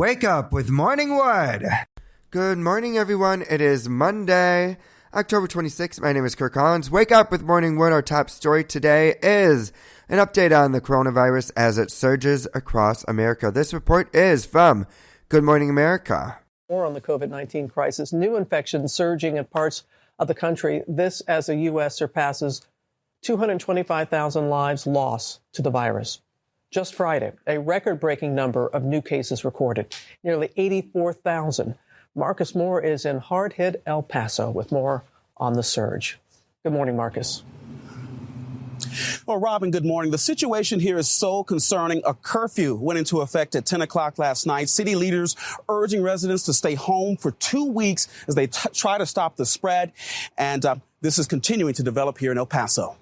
Wake up with Morning Wood. Good morning, everyone. It is Monday, October 26th. My name is Kirk Collins. Wake up with Morning Wood. Our top story today is an update on the coronavirus as it surges across America. This report is from Good Morning America. More on the COVID-19 crisis. New infections surging in parts of the country. This as the U.S. surpasses 225,000 lives lost to the virus. Just Friday, a record-breaking number of new cases recorded, nearly 84,000. Marcus Moore is in hard-hit El Paso with more on the surge. Good morning, Marcus. Well, Robin, good morning. The situation here is so concerning. A curfew went into effect at 10 o'clock last night. City leaders urging residents to stay home for 2 weeks as they try to stop the spread. And this is continuing to develop here in El Paso.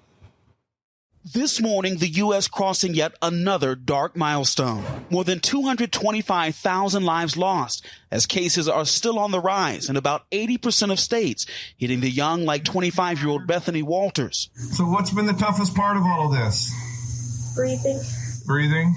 This morning, the U.S. crossing yet another dark milestone. More than 225,000 lives lost as cases are still on the rise in about 80% of states, hitting the young like 25-year-old Bethany Walters. So what's been the toughest part of all of this? Breathing.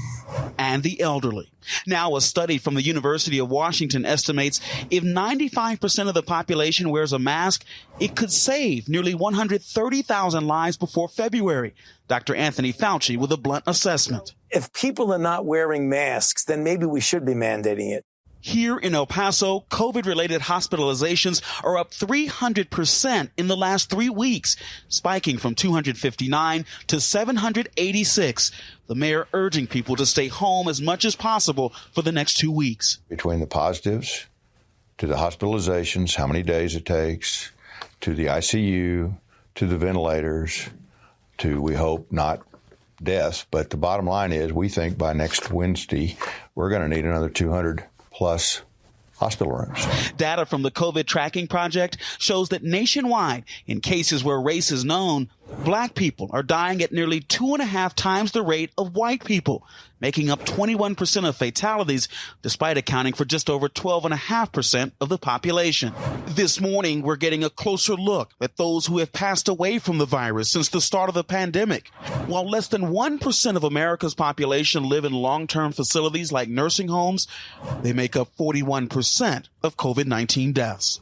And the elderly. Now, a study from the University of Washington estimates if 95% of the population wears a mask, it could save nearly 130,000 lives before February. Dr. Anthony Fauci with a blunt assessment. If people are not wearing masks, then maybe we should be mandating it. Here in El Paso, COVID-related hospitalizations are up 300% in the last 3 weeks, spiking from 259 to 786. The mayor urging people to stay home as much as possible for the next 2 weeks. Between the positives to the hospitalizations, how many days it takes, to the ICU, to the ventilators, to, we hope, not deaths. But the bottom line is we think by next Wednesday, we're going to need another 200 plus hospital rooms. Data from the COVID Tracking Project shows that nationwide, in cases where race is known, black people are dying at nearly 2.5 times the rate of white people, making up 21% of fatalities, despite accounting for just over 12.5% of the population. This morning, we're getting a closer look at those who have passed away from the virus since the start of the pandemic. While less than 1% of America's population live in long-term facilities like nursing homes, they make up 41% of COVID-19 deaths.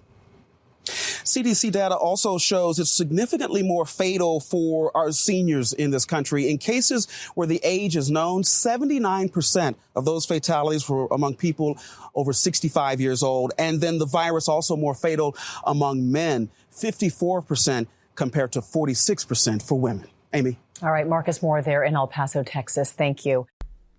CDC data also shows it's significantly more fatal for our seniors in this country. In cases where the age is known, 79% of those fatalities were among people over 65 years old. And then the virus also more fatal among men, 54% compared to 46% for women. Amy. All right, Marcus Moore there in El Paso, Texas. Thank you.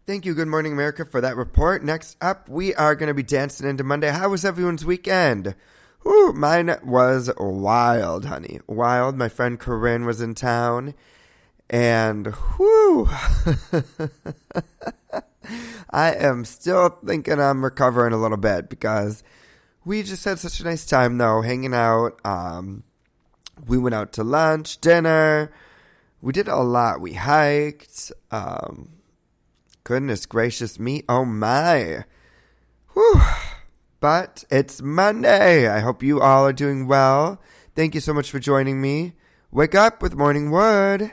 Thank you, Good Morning America, for that report. Next up, we are going to be dancing into Monday. How was everyone's weekend? Whew, mine was wild, honey. Wild. My friend Corinne was in town. And whew, I am still thinking I'm recovering a little bit because we just had such a nice time, though, hanging out. We went out to lunch, dinner. We did a lot. We hiked. Goodness gracious me. Oh, my. Whew. But it's Monday. I hope you all are doing well. Thank you so much for joining me. Wake up with Morning Wood.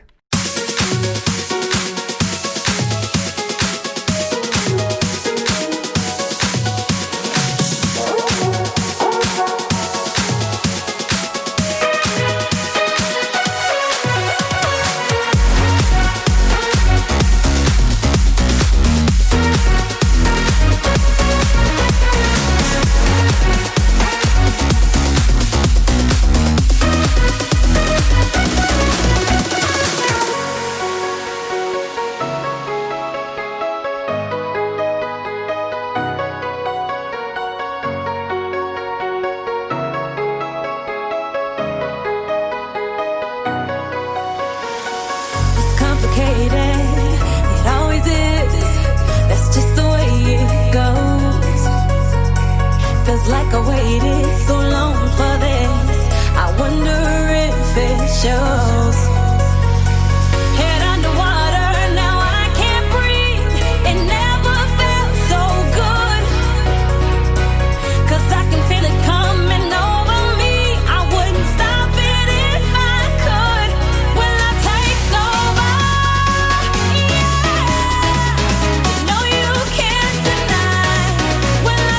Like I waited so long for this. I wonder if it shows. Head underwater, now I can't breathe. It never felt so good. 'Cause I can feel it coming over me. I wouldn't stop it if I could. Will I take over? Yeah. No, you can't deny. Will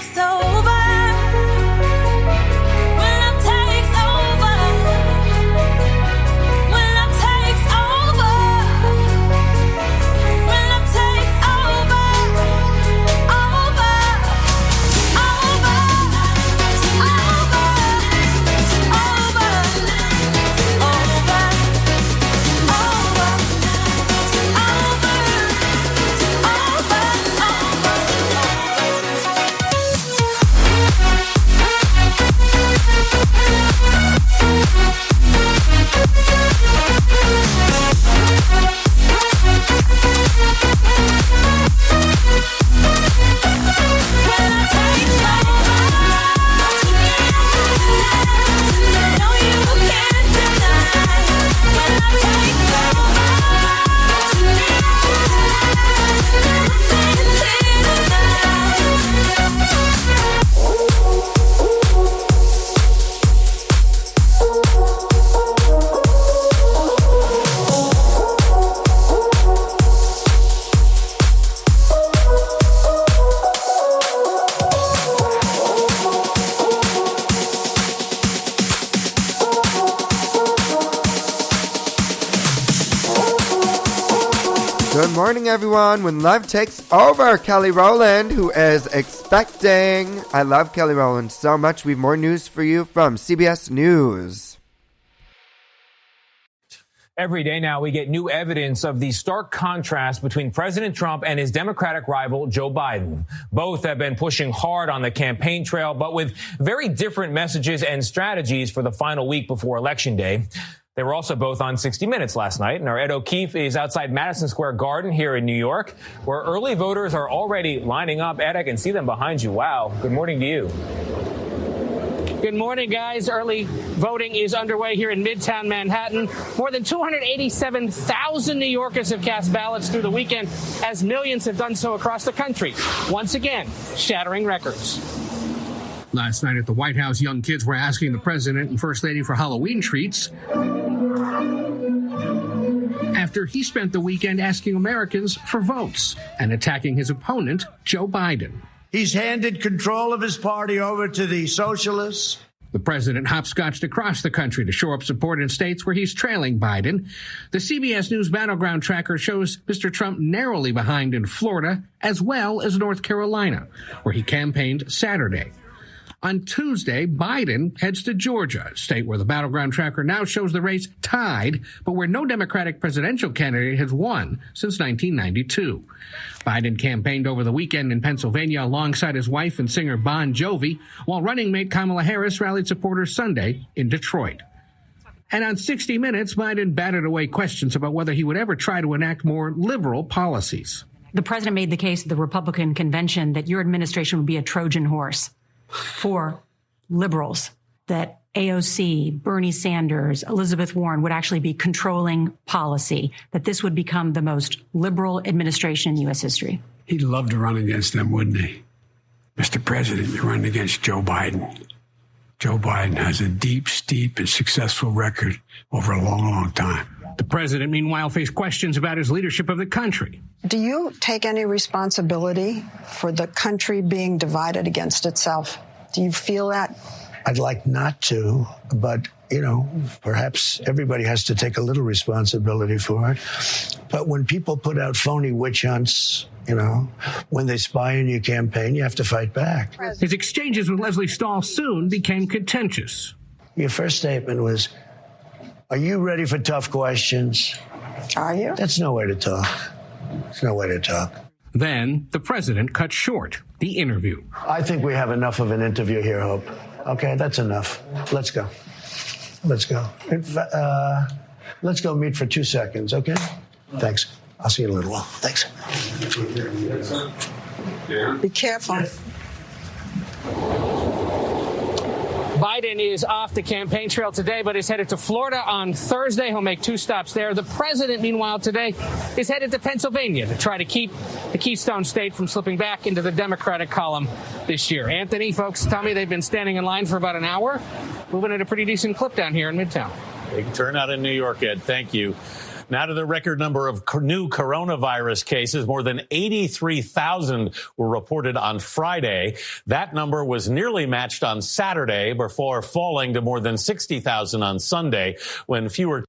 takes over. When love takes over. When love takes over. When love takes over. Over. Over. Good morning, everyone. When love takes over, Kelly Rowland, who is expecting. I love Kelly Rowland so much. We have more news for you from CBS News. Every day now, we get new evidence of the stark contrast between President Trump and his Democratic rival, Joe Biden. Both have been pushing hard on the campaign trail, but with very different messages and strategies for the final week before Election Day. They were also both on 60 Minutes last night, and our Ed O'Keefe is outside Madison Square Garden here in New York, where early voters are already lining up. Ed, I can see them behind you. Wow. Good morning to you. Good morning, guys. Early voting is underway here in Midtown Manhattan. More than 287,000 New Yorkers have cast ballots through the weekend, as millions have done so across the country. Once again, shattering records. Last night at the White House, young kids were asking the president and first lady for Halloween treats after he spent the weekend asking Americans for votes and attacking his opponent, Joe Biden. He's handed control of his party over to the socialists. The president hopscotched across the country to shore up support in states where he's trailing Biden. The CBS News Battleground Tracker shows Mr. Trump narrowly behind in Florida as well as North Carolina, where he campaigned Saturday. On Tuesday, Biden heads to Georgia, a state where the Battleground Tracker now shows the race tied, but where no Democratic presidential candidate has won since 1992. Biden campaigned over the weekend in Pennsylvania alongside his wife and singer Bon Jovi, while running mate Kamala Harris rallied supporters Sunday in Detroit. And on 60 Minutes, Biden batted away questions about whether he would ever try to enact more liberal policies. The president made the case at the Republican convention that your administration would be a Trojan horse for liberals, that AOC, Bernie Sanders, Elizabeth Warren would actually be controlling policy, that this would become the most liberal administration in U.S. history. He'd love to run against them, wouldn't he? Mr. President, you're running against Joe Biden. Joe Biden has a deep, steep, and successful record over a long, long time. The president, meanwhile, faced questions about his leadership of the country. Do you take any responsibility for the country being divided against itself? Do you feel that? I'd like not to, but, perhaps everybody has to take a little responsibility for it. But when people put out phony witch hunts, when they spy on your campaign, you have to fight back. His exchanges with Leslie Stahl soon became contentious. Your first statement was, "Are you ready for tough questions?" Are you? That's no way to talk. It's no way to talk. Then the president cut short the interview. I think we have enough of an interview here, Hope. Okay, that's enough. Let's go. Let's go. Let's go meet for 2 seconds, okay? Thanks. I'll see you in a little while. Thanks. Be careful. Biden is off the campaign trail today, but is headed to Florida on Thursday. He'll make 2 stops there. The president, meanwhile, today is headed to Pennsylvania to try to keep the Keystone State from slipping back into the Democratic column this year. Anthony, folks tell me they've been standing in line for about an hour, moving at a pretty decent clip down here in Midtown. Big turnout in New York, Ed. Thank you. Now to the record number of new coronavirus cases. More than 83,000 were reported on Friday. That number was nearly matched on Saturday before falling to more than 60,000 on Sunday when fewer.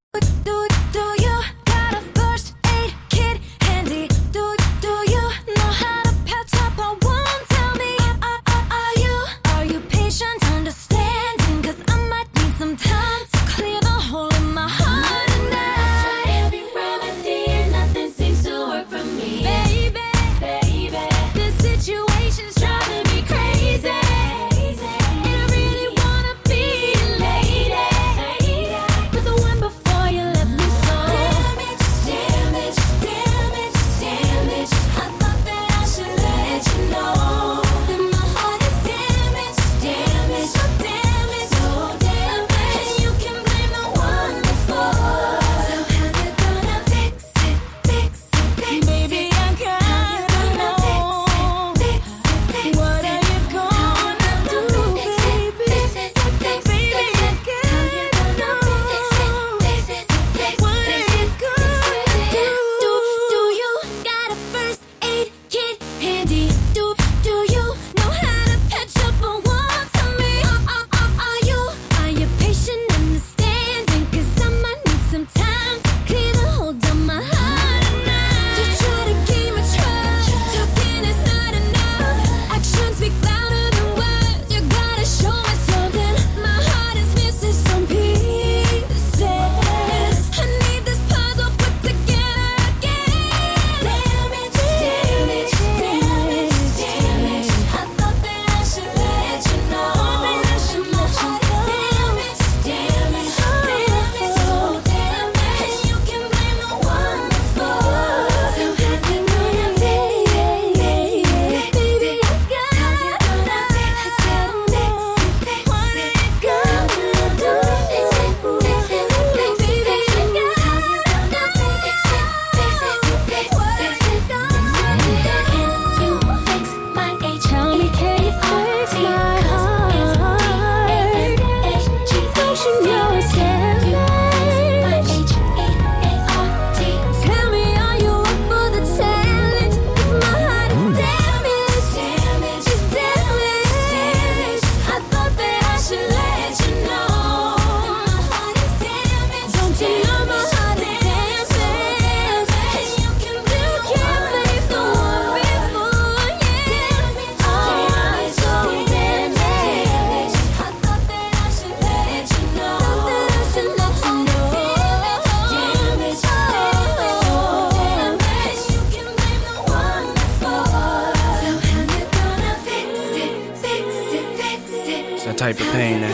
Type of pain that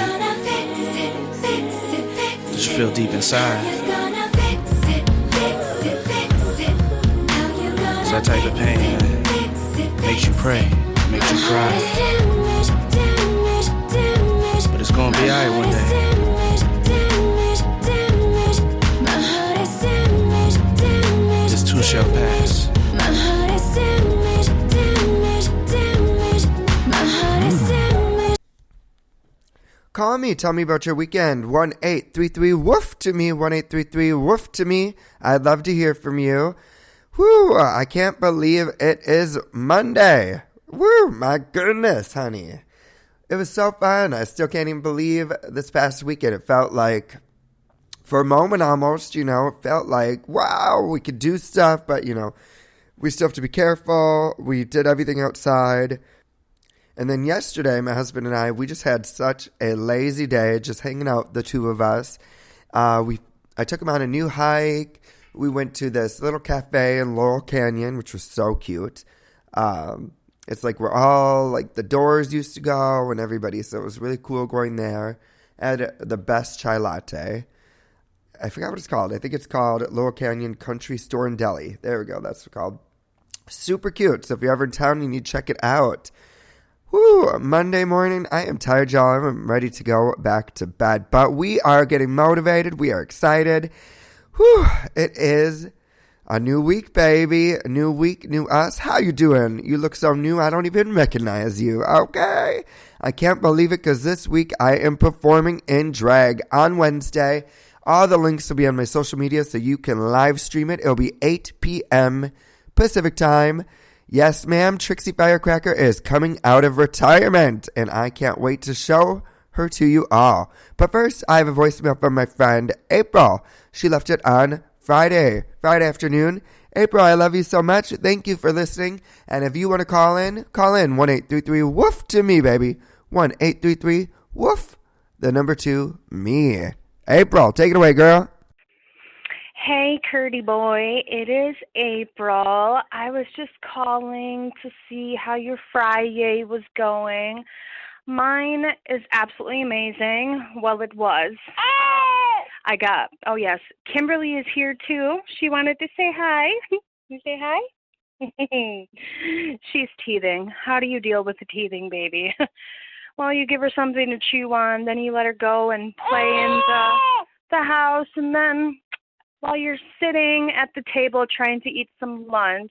you feel deep inside. It's that type of pain that makes you pray, makes you cry. But it's gonna be alright one day. This too shall pass. Call me. Tell me about your weekend. 1-833-WOOF to me. 1-833-WOOF to me. I'd love to hear from you. Whew, I can't believe it is Monday. Woo, my goodness, honey. It was so fun. I still can't even believe this past weekend. It felt like, for a moment almost, it felt like, wow, we could do stuff, but, we still have to be careful. We did everything outside. And then yesterday, my husband and I, we just had such a lazy day, just hanging out, the two of us. I took him on a new hike. We went to this little cafe in Laurel Canyon, which was so cute. It's like where all, the Doors used to go and everybody, so it was really cool going there. I had the best chai latte. I forgot what it's called. I think it's called Laurel Canyon Country Store and Deli. There we go. That's what it's called. Super cute. So if you're ever in town, you need to check it out. Woo, Monday morning, I am tired, y'all. I'm ready to go back to bed. But we are getting motivated. We are excited. Whew, it is a new week, baby. A new week, new us. How you doing? You look so new, I don't even recognize you. Okay. I can't believe it because this week I am performing in drag on Wednesday. All the links will be on my social media so you can live stream it. It'll be 8 p.m. Pacific time. Yes, ma'am, Trixie Firecracker is coming out of retirement, and I can't wait to show her to you all. But first, I have a voicemail from my friend April. She left it on Friday afternoon. April, I love you so much. Thank you for listening. And if you want to call in 1-833-WOOF to me, baby. 1-833-WOOF, the number 2, me. April, take it away, girl. Hey, Curdy boy. It is April. I was just calling to see how your Friday was going. Mine is absolutely amazing. Well, it was. Oh, yes. Kimberly is here, too. She wanted to say hi. You say hi? She's teething. How do you deal with the teething, baby? Well, you give her something to chew on, then you let her go and play in the house, and then while you're sitting at the table trying to eat some lunch,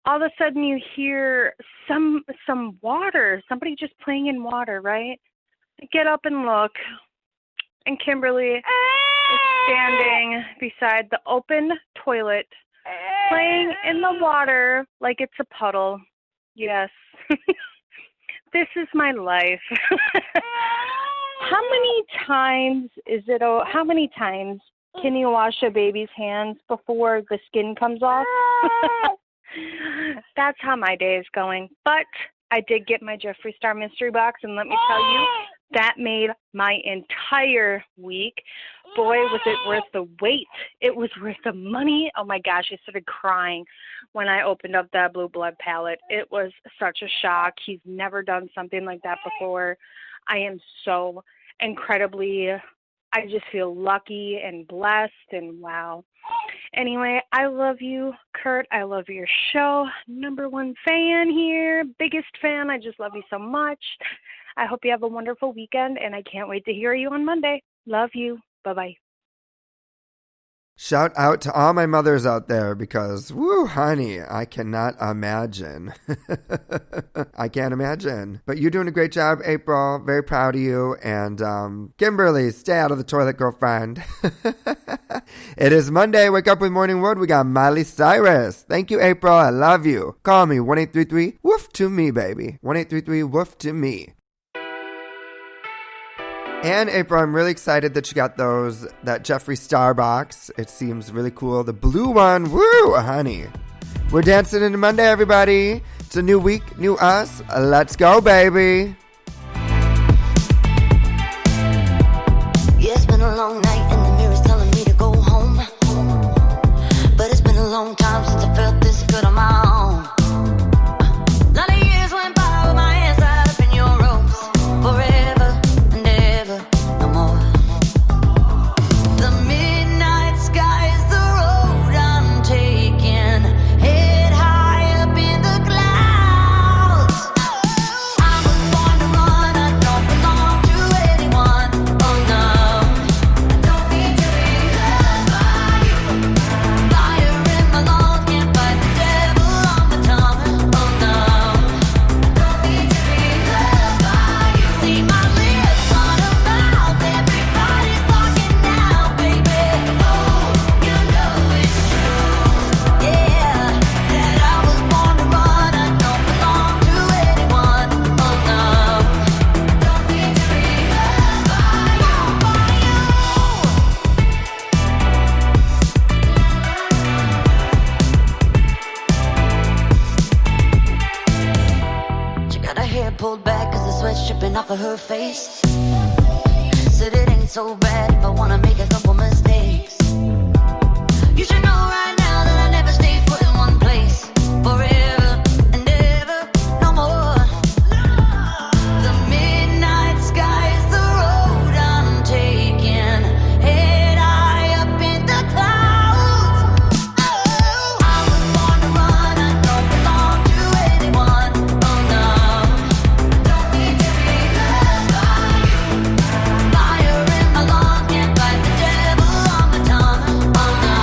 all of a sudden you hear some water, somebody just playing in water, right? Get up and look, and Kimberly is standing beside the open toilet, playing in the water like it's a puddle. Yes. This is my life. How many times can you wash a baby's hands before the skin comes off? That's how my day is going. But I did get my Jeffree Star mystery box, and let me tell you, that made my entire week. Boy, was it worth the wait. It was worth the money. Oh, my gosh, I started crying when I opened up that Blue Blood palette. It was such a shock. He's never done something like that before. I am so incredibly, I just feel lucky and blessed, and wow. Anyway, I love you, Kurt. I love your show. #1 fan here. Biggest fan. I just love you so much. I hope you have a wonderful weekend, and I can't wait to hear you on Monday. Love you. Bye-bye. Shout out to all my mothers out there because, woo, honey, I cannot imagine. I can't imagine. But you're doing a great job, April. Very proud of you. And Kimberly, stay out of the toilet, girlfriend. It is Monday. Wake up with Morning Wood. We got Miley Cyrus. Thank you, April. I love you. Call me 1-833-WOOF to me, baby. 1-833-WOOF to me. And April, I'm really excited that you got that Jeffree Star box. It seems really cool. The blue one, woo, honey. We're dancing into Monday, everybody. It's a new week, new us. Let's go, baby. Yeah, it's been a long night and the mirror's telling me to go home. But it's been a long time since I felt this good on my own. A lot of years went by with my hands tied up in your ropes. Forever. Pulled back cause the sweat's dripping off of her face. Said it ain't so bad if I wanna make a couple mistakes. You should know right now that I never stayed put in one place. Forever and ever, no more. The midnight sky is the road I'm taking. Head high up in the clouds. Oh, I was born to run, I don't belong to anyone. Oh no. Fire in my lungs, can't fight the devil on my tongue. Oh no.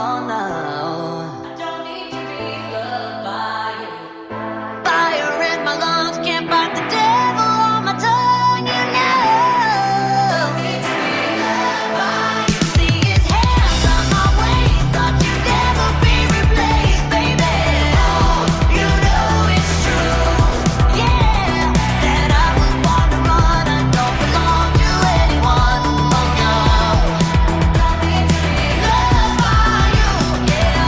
Oh no, I don't need to be loved by you. Fire in my lungs, can't fight the devil on my tongue, you know. Don't need to be loved by you. See his hands on my waist, thought you'd never be replaced, baby. Oh, you know it's true, yeah, that I was born to run and don't belong to anyone. Oh no, don't need to be loved by you, yeah.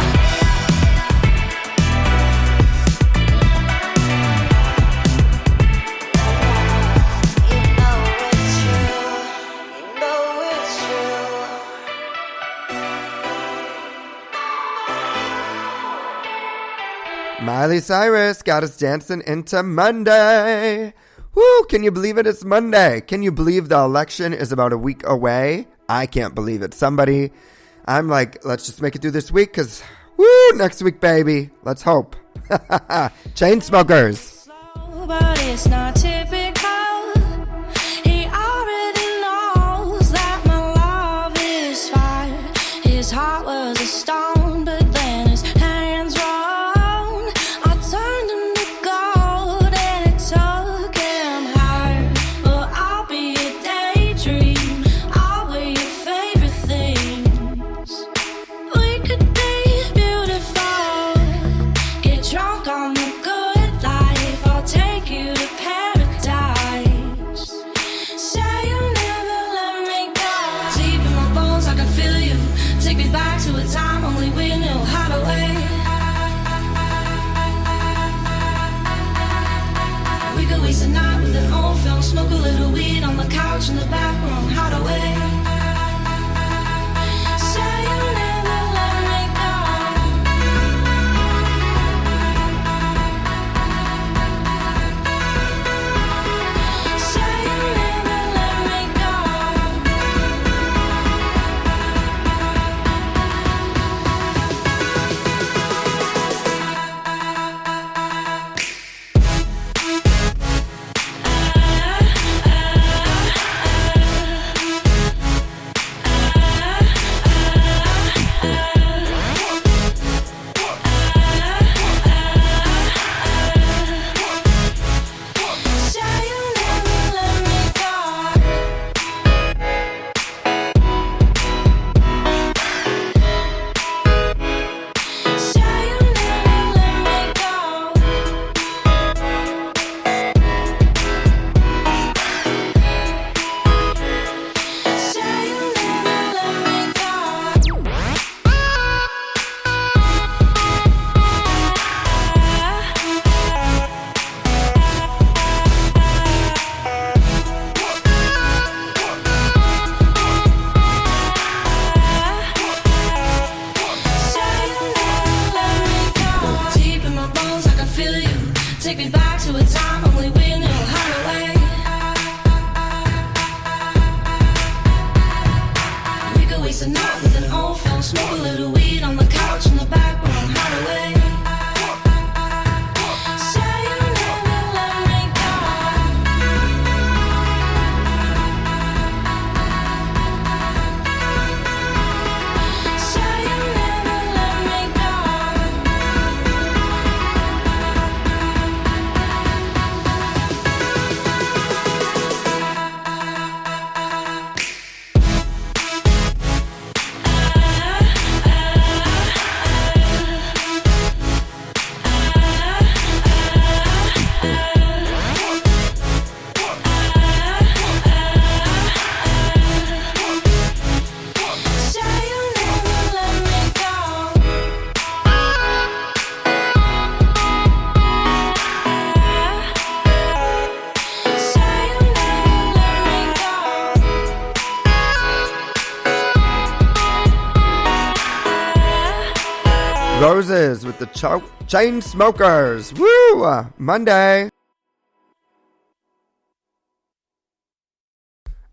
Miley Cyrus got us dancing into Monday. Woo, can you believe it? It's Monday. Can you believe the election is about a week away? I can't believe it. I'm like, let's just make it through this week because, woo, next week, baby. Let's hope. Chainsmokers. But it's not typical. He already knows that my love is fire. His heart was a stone, but then his hands rolled. I turned him to gold and it took him higher. But I'll be a daydream. I'll wear your favorite things. We could be beautiful. Get drunk on the good life. I'll take you to paradise. Say you'll never let me go. Deep in my bones, I can feel you. Take me back to a time only we knew how to wait. We could waste a night with an old film, smoke a little weed on the couch in the back room. How to wait. Say you'll never let me go. Say you'll never let me go. Say you'll never let me go. Say you'll never let me go. Say you'll never let me go. Deep in my bones, I can feel you. Take me back to a time only we knew how to wait. We could waste a night with an old film, smoke a little weed on the couch in the back room. How to wait. Say you'll never let me go. Say you'll never let me go. Say you'll never let me go. Say you'll never let me go. Roses with the Chainsmokers. Woo! Monday.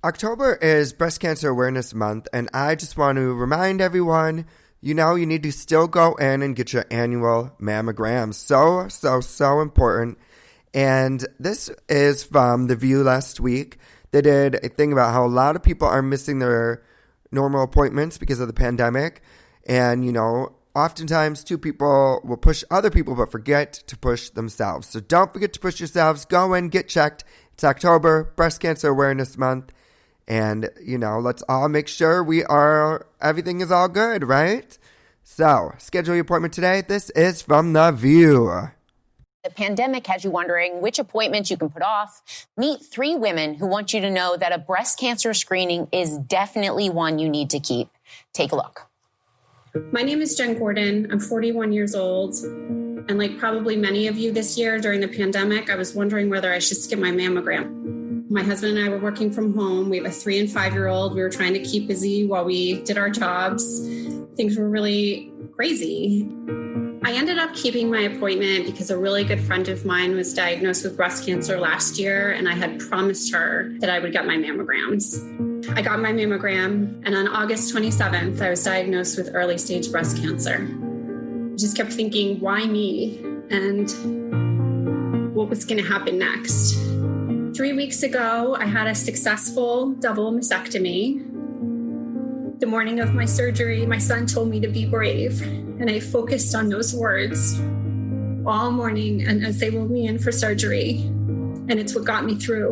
October is Breast Cancer Awareness Month, and I just want to remind everyone, you need to still go in and get your annual mammogram. So important. And this is from The View last week. They did a thing about how a lot of people are missing their normal appointments because of the pandemic. And, oftentimes two people will push other people but forget to push themselves. So don't forget to push yourselves. Go and get checked. It's October, Breast Cancer Awareness Month. And, let's all make sure everything is all good, right? So, schedule your appointment today. This is from The View. The pandemic has you wondering which appointments you can put off. Meet 3 women who want you to know that a breast cancer screening is definitely one you need to keep. Take a look. My name is Jen Gordon. I'm 41 years old. And like probably many of you this year during the pandemic, I was wondering whether I should skip my mammogram. My husband and I were working from home. We have a 3- and 5-year-old. We were trying to keep busy while we did our jobs. Things were really crazy. I ended up keeping my appointment because a really good friend of mine was diagnosed with breast cancer last year, and I had promised her that I would get my mammograms. I got my mammogram, and on August 27th, I was diagnosed with early stage breast cancer. I just kept thinking, why me? And what was going to happen next? 3 weeks ago, I had a successful double mastectomy. The morning of my surgery, my son told me to be brave, and I focused on those words all morning and as they rolled me in for surgery, and it's what got me through.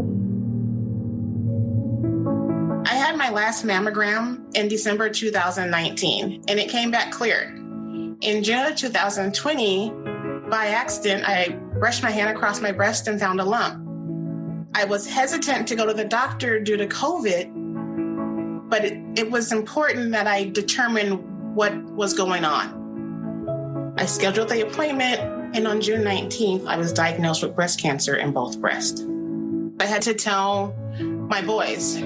I had my last mammogram in December 2019, and it came back clear. In June of 2020, by accident, I brushed my hand across my breast and found a lump. I was hesitant to go to the doctor due to COVID, but it was important that I determine what was going on. I scheduled the appointment, and on June 19th, I was diagnosed with breast cancer in both breasts. I had to tell my boys.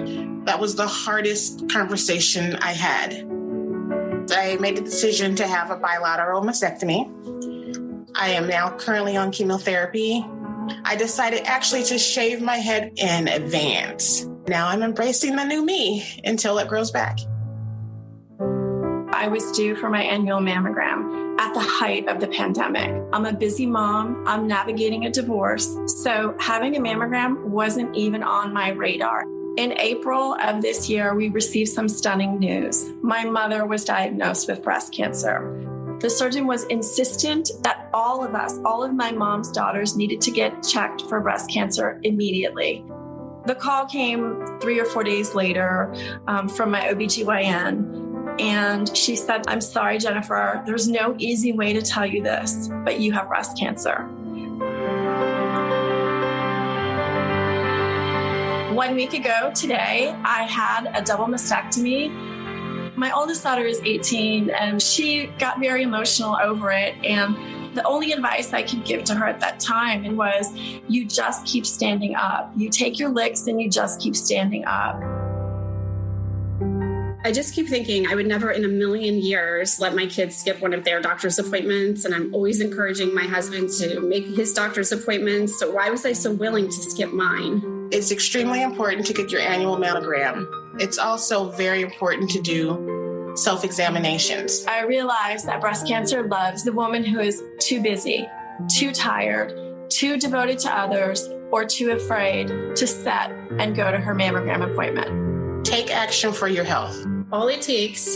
That was the hardest conversation I had. I made the decision to have a bilateral mastectomy. I am now currently on chemotherapy. I decided actually to shave my head in advance. Now I'm embracing the new me until it grows back. I was due for my annual mammogram at the height of the pandemic. I'm a busy mom. I'm navigating a divorce. So having a mammogram wasn't even on my radar. In April of this year, we received some stunning news. My mother was diagnosed with breast cancer. The surgeon was insistent that all of us, all of my mom's daughters, needed to get checked for breast cancer immediately. The call came 3 or 4 days later from my OBGYN, and she said, "I'm sorry, Jennifer, there's no easy way to tell you this, but you have breast cancer." 1 week ago today, I had a double mastectomy. My oldest daughter is 18, and she got very emotional over it. And the only advice I could give to her at that time was, you just keep standing up. You take your licks and you just keep standing up. I just keep thinking I would never in a million years let my kids skip one of their doctor's appointments. And I'm always encouraging my husband to make his doctor's appointments. So why was I so willing to skip mine? It's extremely important to get your annual mammogram. It's also very important to do self-examinations. I realized that breast cancer loves the woman who is too busy, too tired, too devoted to others, or too afraid to set and go to her mammogram appointment. Take action for your health. All it takes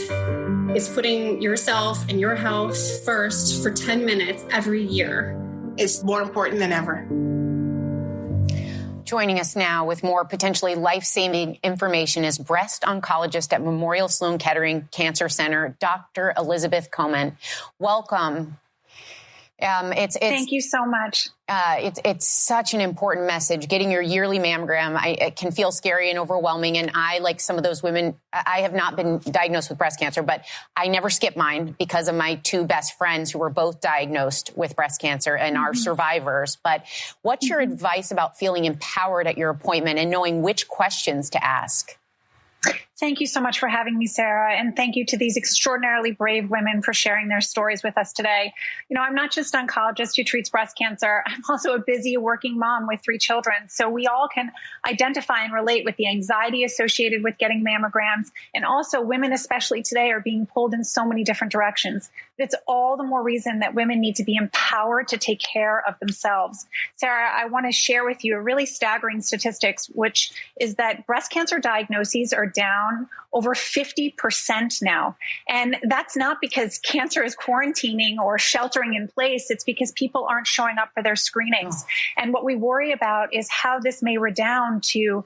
is putting yourself and your health first for 10 minutes every year. It's more important than ever. Joining us now with more potentially life-saving information is breast oncologist at Memorial Sloan Kettering Cancer Center, Dr. Elizabeth Komen. Welcome. Thank you so much. It's such an important message. Getting your yearly mammogram, it can feel scary and overwhelming. And I, like some of those women, I have not been diagnosed with breast cancer, but I never skip mine because of my 2 best friends who were both diagnosed with breast cancer and are survivors. But what's your advice about feeling empowered at your appointment and knowing which questions to ask? Thank you so much for having me, Sarah. And thank you to these extraordinarily brave women for sharing their stories with us today. You know, I'm not just an oncologist who treats breast cancer. I'm also a busy working mom with 3 children. So we all can identify and relate with the anxiety associated with getting mammograms. And also women, especially today, are being pulled in so many different directions. But it's all the more reason that women need to be empowered to take care of themselves. Sarah, I want to share with you a really staggering statistics, which is that breast cancer diagnoses are down over 50% now. And that's not because cancer is quarantining or sheltering in place. It's because people aren't showing up for their screenings. And what we worry about is how this may redound to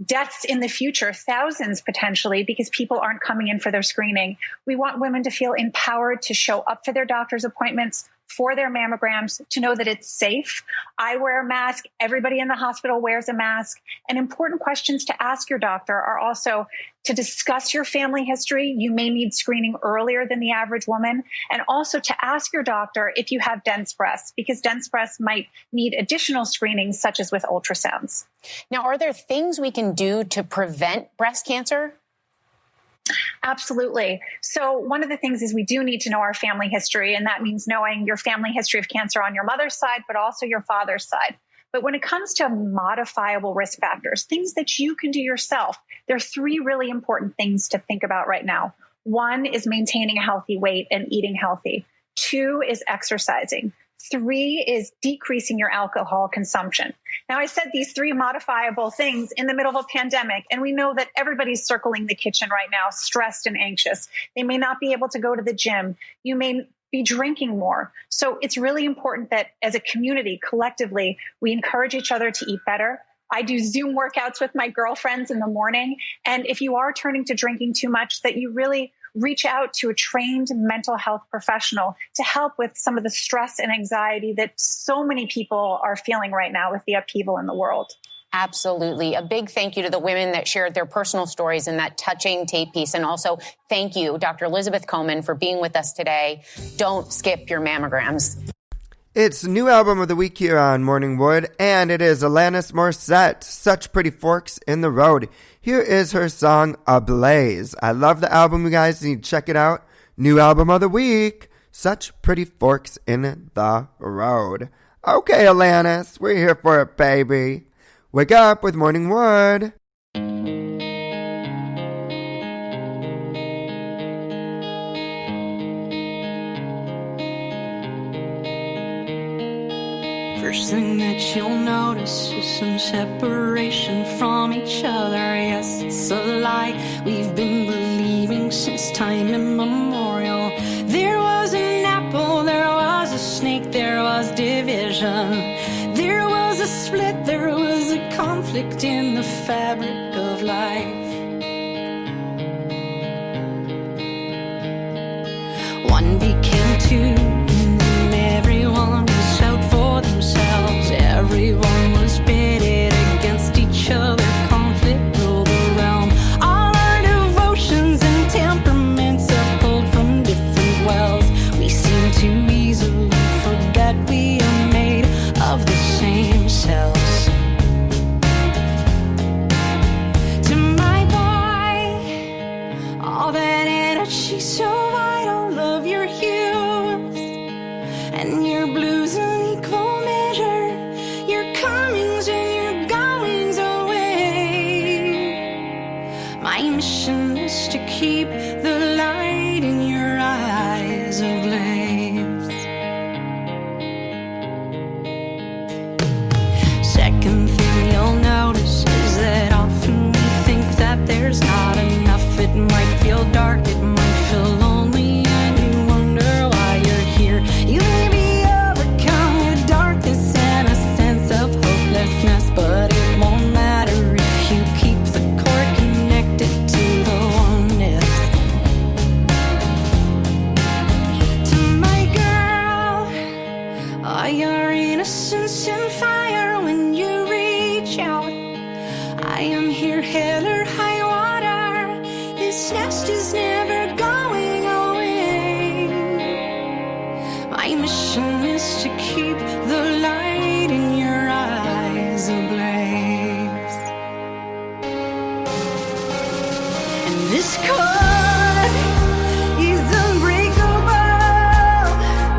deaths in the future, thousands potentially, because people aren't coming in for their screening. We want women to feel empowered to show up for their doctor's appointments, for their mammograms, to know that it's safe. I wear a mask. Everybody in the hospital wears a mask. And important questions to ask your doctor are also to discuss your family history. You may need screening earlier than the average woman. And also to ask your doctor if you have dense breasts, because dense breasts might need additional screenings, such as with ultrasounds. Now, are there things we can do to prevent breast cancer? Absolutely. So one of the things is we do need to know our family history, and that means knowing your family history of cancer on your mother's side, but also your father's side. But when it comes to modifiable risk factors, things that you can do yourself, there are three really important things to think about right now. One is maintaining a healthy weight and eating healthy. Two is exercising. Three is decreasing your alcohol consumption. Now, I said these three modifiable things in the middle of a pandemic, and we know that everybody's circling the kitchen right now, stressed and anxious. They may not be able to go to the gym. You may be drinking more. So it's really important that as a community, collectively, we encourage each other to eat better. I do Zoom workouts with my girlfriends in the morning. And if you are turning to drinking too much, that you really reach out to a trained mental health professional to help with some of the stress and anxiety that so many people are feeling right now with the upheaval in the world. Absolutely. A big thank you to the women that shared their personal stories in that touching tape piece. And also thank you, Dr. Elizabeth Komen, for being with us today. Don't skip your mammograms. It's new album of the week here on Morning Wood, and it is Alanis Morissette, Such Pretty Forks in the Road. Here is her song, Ablaze. I love the album, you guys. You need to check it out. New album of the week, Such Pretty Forks in the Road. Okay, Alanis, we're here for it, baby. Wake up with Morning Wood. First thing that you'll notice is some separation from each other. Yes, it's a lie we've been believing since time immemorial. There was an apple, there was a snake, there was division. There was a split, there was a conflict in the fabric of life. One became two, and then everyone was out for themselves. Everyone was pitted against each other. Conflict ruled the realm. All our devotions and temperaments are pulled from different wells. We seem to easily forget we are made of the same cells. To my boy, all that energy's so vital. Love your hues and your blues in equal measure. Your comings and your goings away. My mission is to keep the light in your eyes ablaze. Second thing you'll notice is that often we think that there's not enough. It might feel dark, it might feel lonely, and you wonder why you're here. You may be overcome with darkness and a sense of hopelessness, but it won't matter if you keep the cord connected to the oneness. To my girl, all your innocence and fire when you reach out. I am here, hell or high water. This nest is never going away. My mission is to keep the light in your eyes ablaze. And this cord is unbreakable.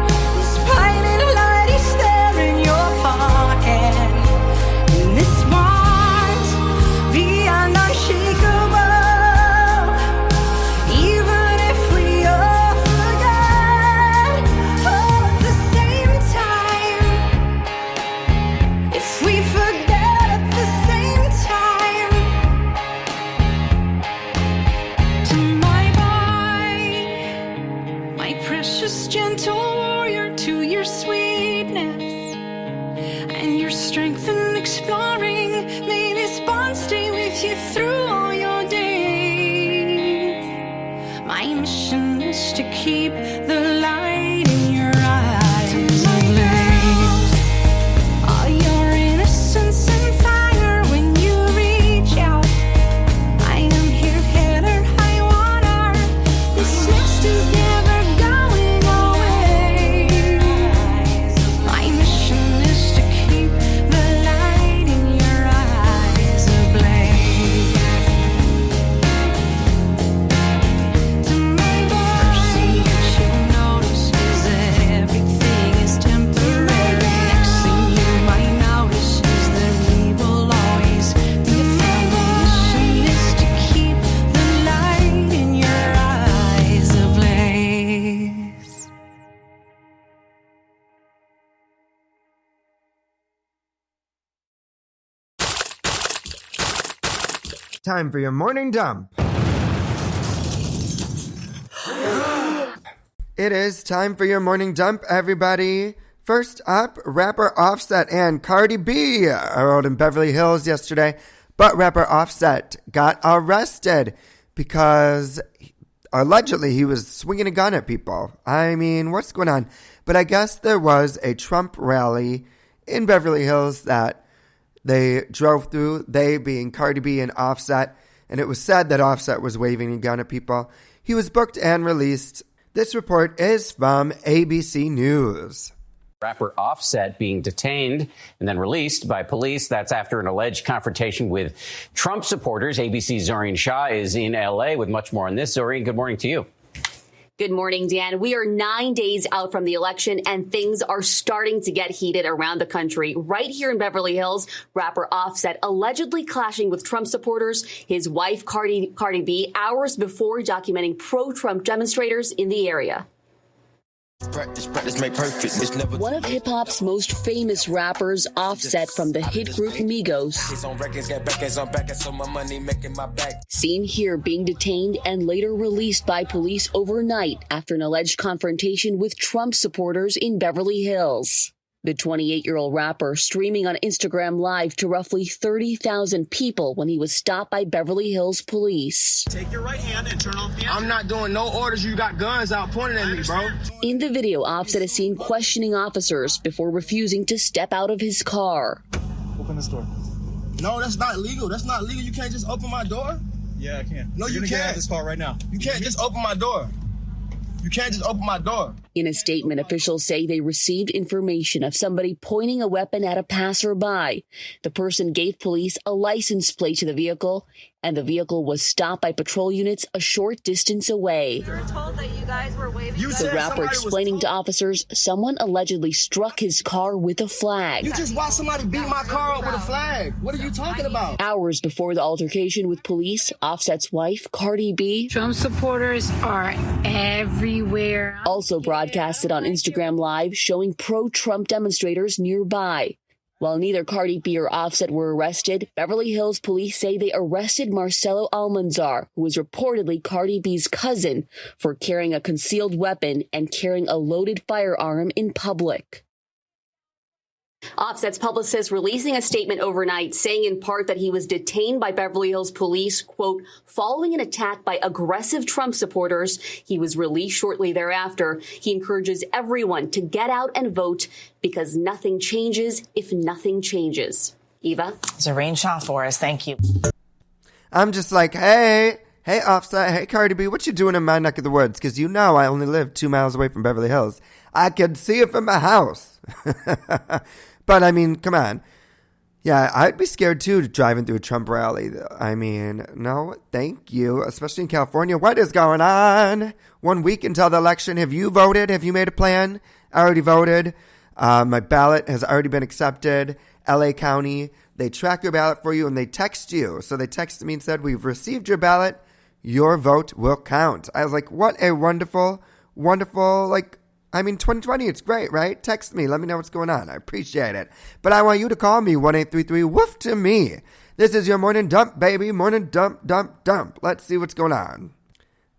This pilot light is there in your pocket. And this bond beyond unshakable. Even if we all forget, Time for your morning dump. It is time for your morning dump, everybody. First up, rapper Offset and Cardi B are out in Beverly Hills yesterday, but rapper Offset got arrested because allegedly he was swinging a gun at people. I mean, what's going on? But I guess there was a Trump rally in Beverly Hills that they drove through, they being Cardi B and Offset, and it was said that Offset was waving a gun at people. He was booked and released. This report is from ABC News. Rapper Offset being detained and then released by police. That's after an alleged confrontation with Trump supporters. ABC's Zorin Shah is in L.A. with much more on this. Zorin, good morning to you. Good morning, Dan. We are 9 days out from the election, and things are starting to get heated around the country. Right here in Beverly Hills, rapper Offset allegedly clashing with Trump supporters, his wife Cardi B, hours before documenting pro-Trump demonstrators in the area. Practice make perfect. One of hip-hop's most famous rappers, Offset from the hit group Migos, seen here being detained and later released by police overnight after an alleged confrontation with Trump supporters in Beverly Hills. The 28-year-old rapper streaming on Instagram Live to roughly 30,000 people when he was stopped by Beverly Hills police. Take your right hand and turn off the engine. I'm not doing no orders. You got guns out pointing at me, bro. In the video, Offset is seen questioning officers before refusing to step out of his car. Open this door. No, that's not legal. That's not legal. You can't just open my door. Yeah, I can. No, you can't. Get out of this car right now. You can't just open my door. You can't just open my door. In a statement, officials say they received information of somebody pointing a weapon at a passerby. The person gave police a license plate to the vehicle, and the vehicle was stopped by patrol units a short distance away. You were told that you guys were waving. The rapper explaining to officers someone allegedly struck his car with a flag. You just watched somebody beat my car up with a flag. What are you talking about? Hours before the altercation with police, Offset's wife, Cardi B, Trump supporters are everywhere. Also broadcasted on Instagram Live showing pro-Trump demonstrators nearby. While neither Cardi B or Offset were arrested, Beverly Hills police say they arrested Marcelo Almanzar, who was reportedly Cardi B's cousin, for carrying a concealed weapon and carrying a loaded firearm in public. Offset's publicist releasing a statement overnight saying in part that he was detained by Beverly Hills police, quote, following an attack by aggressive Trump supporters. He was released shortly thereafter. He encourages everyone to get out and vote because nothing changes if nothing changes. Eva? Zorin Shah for us. Thank you. I'm just like, hey Offset, hey Cardi B, what you doing in my neck of the woods? Because you know I only live 2 miles away from Beverly Hills. I can see it from my house. But, I mean, come on. Yeah, I'd be scared, too, driving through a Trump rally. I mean, no, thank you, especially in California. What is going on? 1 week until the election. Have you voted? Have you made a plan? I already voted. My ballot has already been accepted. LA County, they track your ballot for you, and they text you. So they texted me and said, we've received your ballot. Your vote will count. I was like, what a wonderful, 2020, it's great, right? Text me. Let me know what's going on. I appreciate it. But I want you to call me, 1-833-WOOF to me. This is your morning dump, baby. Morning dump, dump, dump. Let's see what's going on.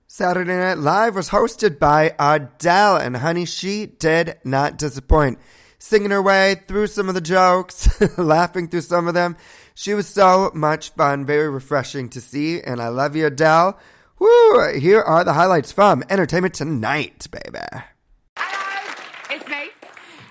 Saturday Night Live was hosted by Adele, and honey, she did not disappoint. Singing her way through some of the jokes, laughing through some of them. She was so much fun, very refreshing to see, and I love you, Adele. Woo! Here are the highlights from Entertainment Tonight, baby. It's me,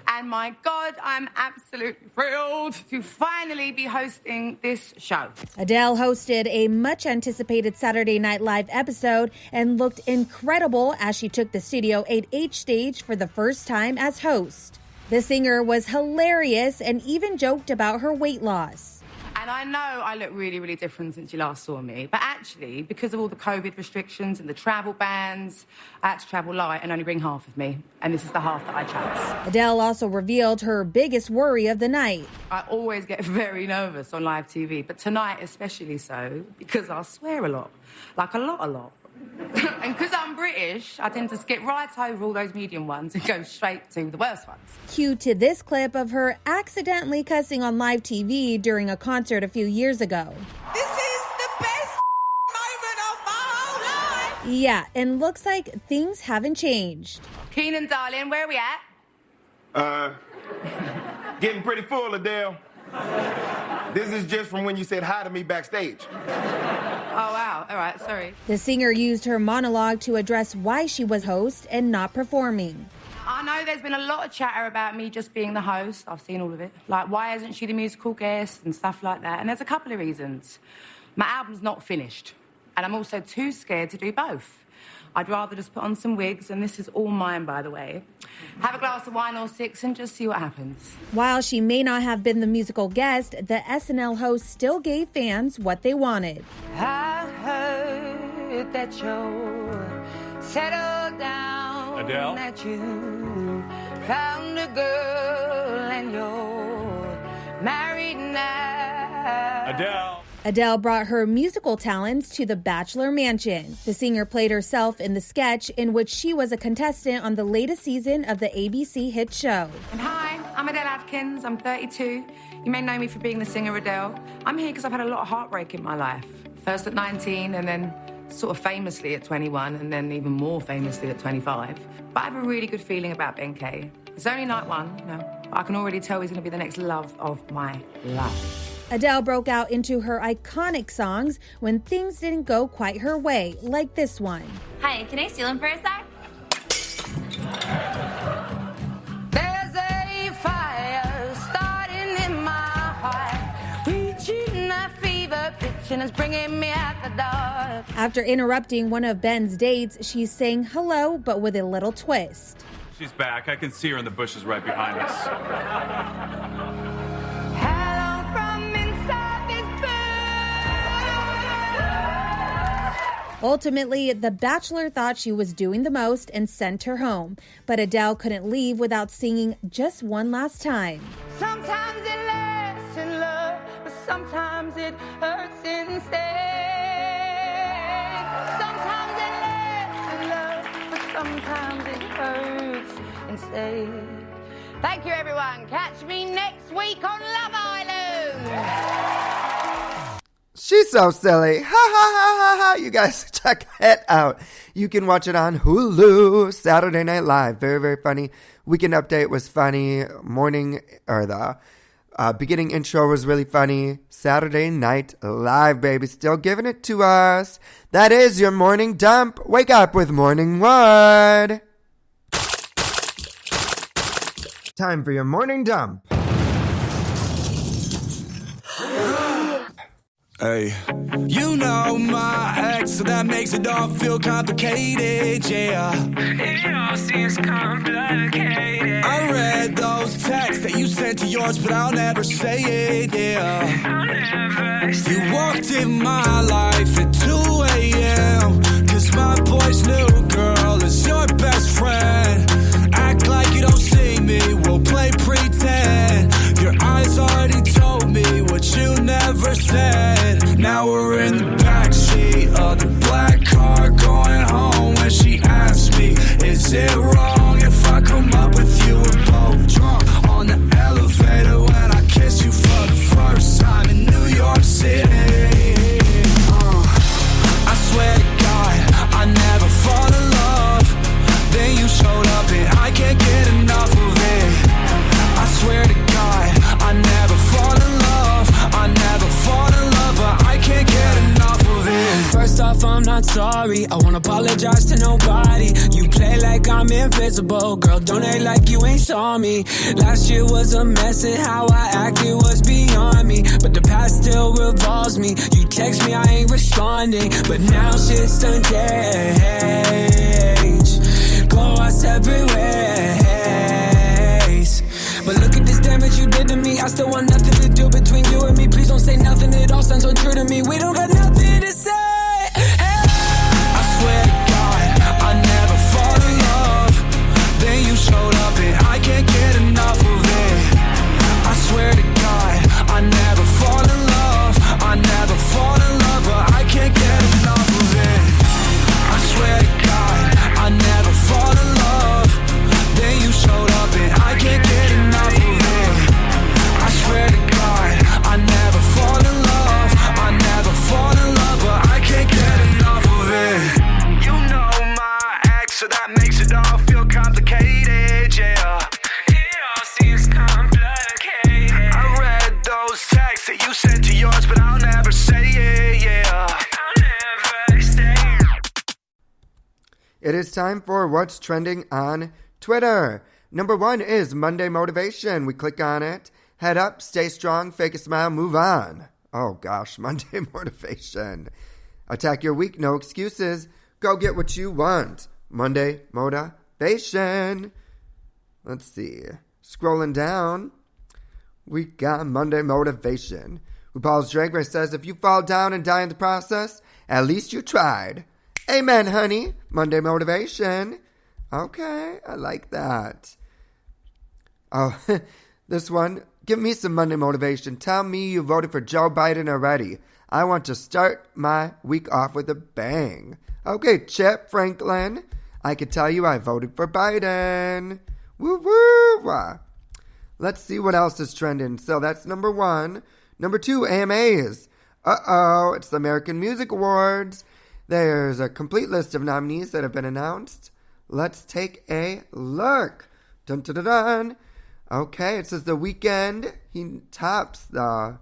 and my God, I'm absolutely thrilled to finally be hosting this show. Adele hosted a much-anticipated Saturday Night Live episode and looked incredible as she took the Studio 8H stage for the first time as host. The singer was hilarious and even joked about her weight loss. And I know I look really, really different since you last saw me. But actually, because of all the COVID restrictions and the travel bans, I had to travel light and only bring half of me. And this is the half that I chose. Adele also revealed her biggest worry of the night. I always get very nervous on live TV, but tonight especially so, because I swear a lot. Like a lot. And because I'm British, I tend to skip right over all those medium ones and go straight to the worst ones. Cue to this clip of her accidentally cussing on live TV during a concert a few years ago. This is the best Yeah, and looks like things haven't changed. Keenan, darling, where are we at? Getting pretty full, Adele. This is just from when you said hi to me backstage. Oh, wow. All right, sorry. The singer used her monologue to address why she was host and not performing. I know there's been a lot of chatter about me just being the host. I've seen all of it. Like, why isn't she the musical guest and stuff like that? And there's a couple of reasons. My album's not finished, and I'm also too scared to do both. I'd rather just put on some wigs, and this is all mine, by the way. Have a glass of wine or 6 and just see what happens. While she may not have been the musical guest, the SNL host still gave fans what they wanted. I heard that you're settled down. Adele? That you found a girl and you're married now. Adele. Adele brought her musical talents to the Bachelor Mansion. The singer played herself in the sketch in which she was a contestant on the latest season of the ABC hit show. And hi, I'm Adele Atkins. I'm 32. You may know me for being the singer Adele. I'm here because I've had a lot of heartbreak in my life. First at 19 and then sort of famously at 21 and then even more famously at 25. But I have a really good feeling about Ben Kay. It's only night 1, you know. But I can already tell he's going to be the next love of my life. Adele broke out into her iconic songs when things didn't go quite her way, like this one. Hi, can I steal him for a sec? There's a fire starting in my heart, reaching a fever pitch and it's bringing me out the dark. After interrupting one of Ben's dates, she's saying hello, but with a little twist. She's back. I can see her in the bushes right behind us. Ultimately, The Bachelor thought she was doing the most and sent her home. But Adele couldn't leave without singing just one last time. Sometimes it lasts in love, but sometimes it hurts instead. Sometimes it lasts in love, but sometimes it hurts instead. Thank you, everyone. Catch me next week on Love Island. She's so silly. Ha ha ha ha ha. You guys check it out. You can watch it on Hulu. Saturday Night Live. Very, very funny. Weekend Update was funny. The beginning intro was really funny. Saturday Night Live, baby. Still giving it to us. That is your morning dump. Wake up with Morning Wood. Time for your morning dump. Hey, you know my ex, so that makes it all feel complicated, yeah. It all seems complicated. I read those texts that you sent to yours, but I'll never say it, yeah. I'll never say it. You walked in my life at 2 a.m. Cause my boy's new girl is your best friend. Act like you don't see me, we'll play pretend. Your eyes already told me what you never said. Now we're in the backseat of the black car going home. When she asked me, is it wrong if I come up with you? We're both drunk on the elevator when I kiss you for the first time in New York City. I swear to God, I never fall in love. Then you showed up and I can't get enough of it. I swear to God, I never fall in love. I never fall in love, but I can't get enough of it. First off, I'm not sorry. I won't apologize to nobody. You play like I'm invisible. Girl, don't act like you ain't saw me. Last year was a mess and how I acted was beyond me. But the past still revolves me. You text me, I ain't responding. But now shit's done changed. Go our separate ways. But look at this damage you did to me. I still want nothing to do between you and me. Please don't say nothing, it all sounds so true to me. We don't got nothing to say. Hey. I swear to God, I never fall in love. Then you showed up and I can't get enough of it. I swear to God, I never fall in love. I never fall in love, but I can't get enough of it. I swear to God, I never fall in love. Then you showed up and I can't get enough of it. I swear to God, I never fall in love. I never fall in love, but I It is time for What's Trending on Twitter. Number 1 is Monday Motivation. We click on it. Head up, stay strong, fake a smile, move on. Oh gosh, Monday Motivation. Attack your week, no excuses. Go get what you want. Monday Motivation. Let's see. Scrolling down. We got Monday Motivation. RuPaul's Drag Race says, if you fall down and die in the process, at least you tried. Amen, honey. Monday Motivation. Okay, I like that. Oh, this one. Give me some Monday Motivation. Tell me you voted for Joe Biden already. I want to start my week off with a bang. Okay, Chip Franklin. I can tell you I voted for Biden. Woo woo. Let's see what else is trending. So that's number 1. Number 2, AMAs. Uh-oh, it's the American Music Awards. There's a complete list of nominees that have been announced. Let's take a look. Dun dun dun dun. Okay, it says The Weeknd. He tops the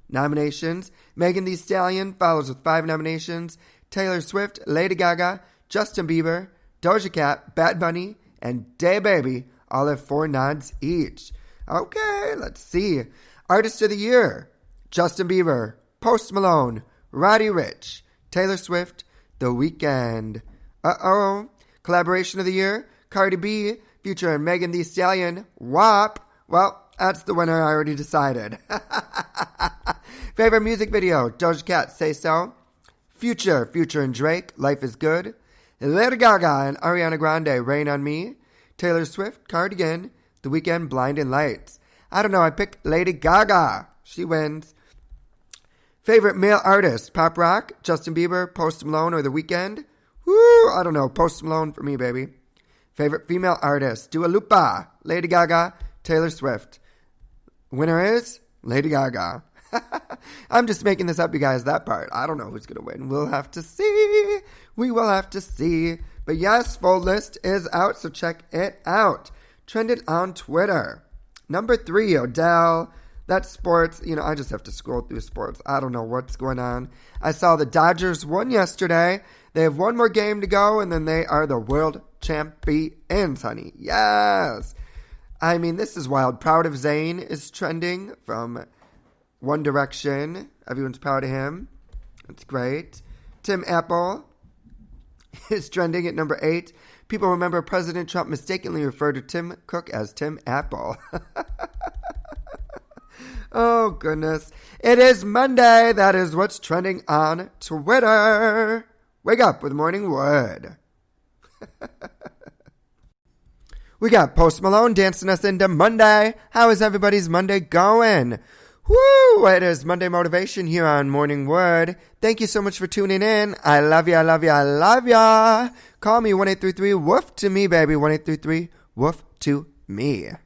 nominations. Megan Thee Stallion follows with 5 nominations. Taylor Swift, Lady Gaga, Justin Bieber, Doja Cat, Bad Bunny, and DaBaby all have 4 nods each. Okay, let's see. Artist of the Year, Justin Bieber, Post Malone, Roddy Ricch, Taylor Swift, The Weeknd. Uh-oh. Collaboration of the Year, Cardi B, Future and Megan Thee Stallion, WAP. Well, that's the winner I already decided. Favorite music video, Doja Cat, Say So. Future and Drake, Life is Good. Lady Gaga and Ariana Grande, Rain on Me. Taylor Swift, Cardigan. The Weeknd, Blinding Lights. I don't know, I picked Lady Gaga. She wins. Favorite male artist, pop rock, Justin Bieber, Post Malone, or The Weeknd? Woo, I don't know, Post Malone for me, baby. Favorite female artist, Dua Lipa, Lady Gaga, Taylor Swift. Winner is Lady Gaga. I'm just making this up, you guys, that part. I don't know who's going to win. We'll have to see. We will have to see. But yes, full list is out, so check it out. Trended on Twitter. Number 3, Odell. That's sports. You know, I just have to scroll through sports. I don't know what's going on. I saw the Dodgers won yesterday. They have 1 more game to go, and then they are the world champions, honey. Yes. I mean, this is wild. Proud of Zayn is trending from One Direction. Everyone's proud of him. That's great. Tim Apple is trending at number 8. People remember President Trump mistakenly referred to Tim Cook as Tim Apple. Oh, goodness. It is Monday. That is what's trending on Twitter. Wake up with Morning Wood. We got Post Malone dancing us into Monday. How is everybody's Monday going? Woo! It is Monday Motivation here on Morning Wood. Thank you so much for tuning in. I love ya, I love ya, I love ya. Call me 1-833-WOOF to me, baby. 1-833-WOOF to me. I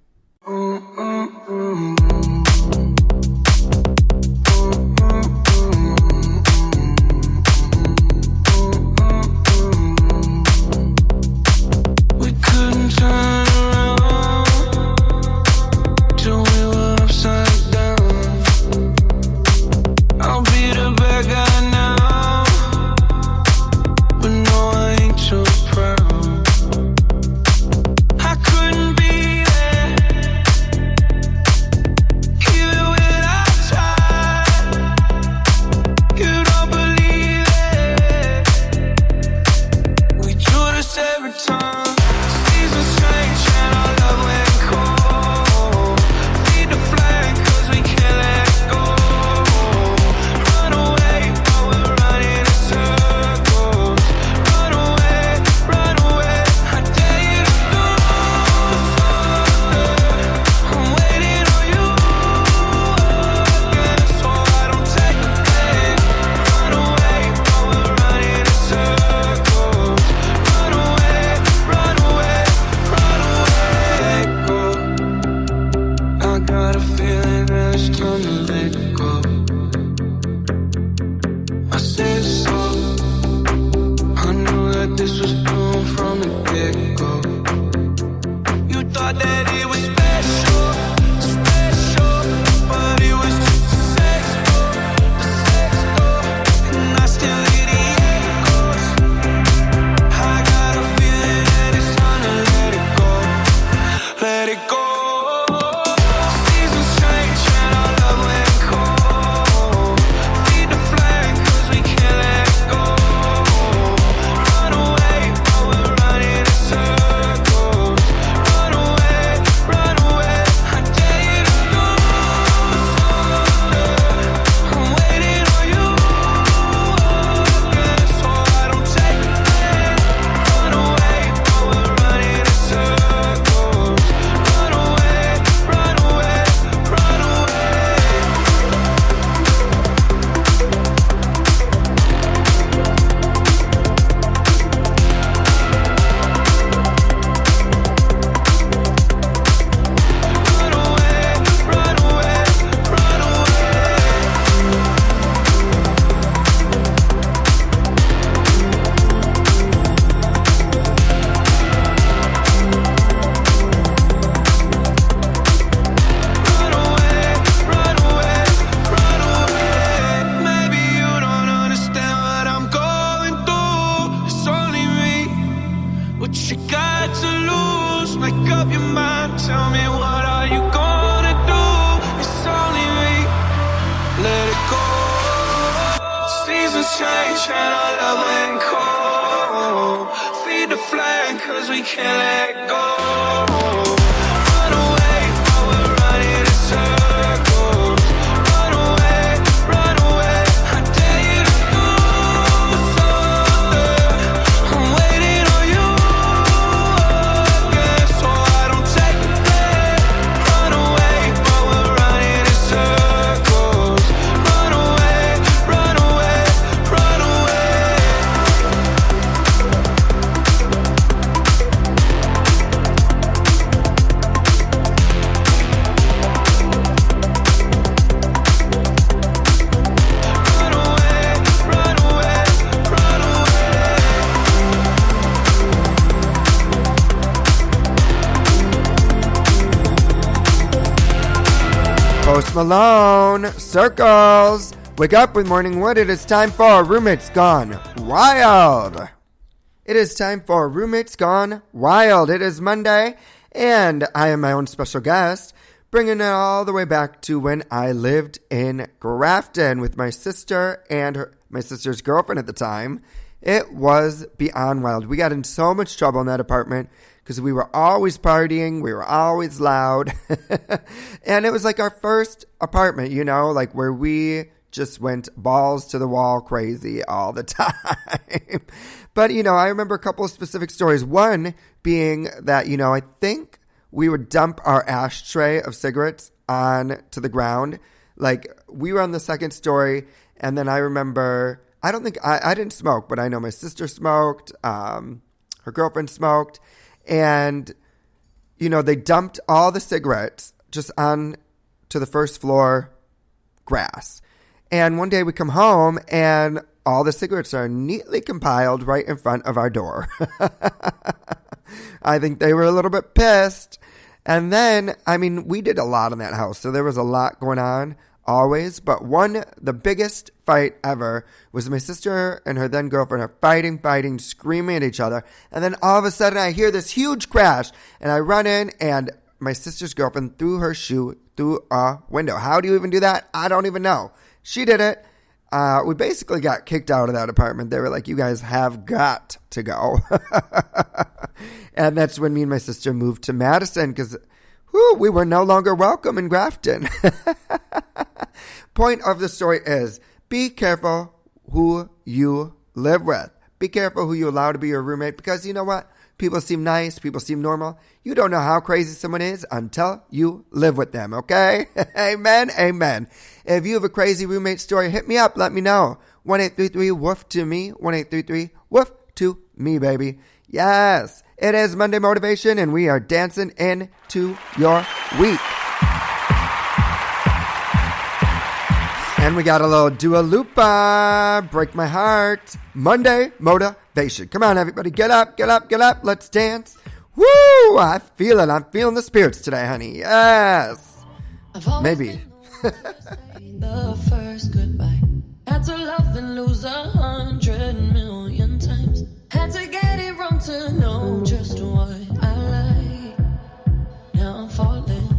change and our love went cold. Feed the flame cause we can't let go. Run away while we're running in circles. Run away, I dare you to go somewhere. I'm waiting on you again, so I don't take it back. Run away while we're running in circles. Run away, run away, run away. Post Malone, Circles. Wake up with Morning Wood. It is time for Roommates Gone Wild. It is time for Roommates Gone Wild. It is Monday, and I am my own special guest, bringing it all the way back to when I lived in Grafton with my sister and my sister's girlfriend at the time. It was beyond wild. We got in so much trouble in that apartment because we were always partying, we were always loud, and it was like our first apartment, you know, like where we just went balls to the wall crazy all the time. But, you know, I remember a couple of specific stories. One being that, you know, I think we would dump our ashtray of cigarettes on to the ground. Like, we were on the second story, and then I remember, I don't think, I didn't smoke, but I know my sister smoked, her girlfriend smoked, and, you know, they dumped all the cigarettes just on to the first floor grass. And one day we come home, and all the cigarettes are neatly compiled right in front of our door. I think they were a little bit pissed. And then, I mean, we did a lot in that house, so there was a lot going on always. But the biggest fight ever was my sister and her then girlfriend are fighting, screaming at each other. And then all of a sudden I hear this huge crash, and I run in, and my sister's girlfriend threw her shoe through a window. How do you even do that? I don't even know. She did it. We basically got kicked out of that apartment. They were like, you guys have got to go. And that's when me and my sister moved to Madison because we were no longer welcome in Grafton. Point of the story is, be careful who you live with. Be careful who you allow to be your roommate because you know what? People seem nice. People seem normal. You don't know how crazy someone is until you live with them, okay? Amen, amen. If you have a crazy roommate story, hit me up. Let me know. 1-833-WOOF to me. 1-833-WOOF to me, baby. Yes, it is Monday Motivation, and we are dancing into your week. And we got a little Dua Lipa, Break My Heart, Monday Motivation. Come on, everybody, get up, let's dance. Woo, I feel it. I'm feeling the spirits today, honey. Yes. Maybe. The first goodbye. Had to love and lose 100 million times. Had to get it wrong to know just what I like. Now I'm falling.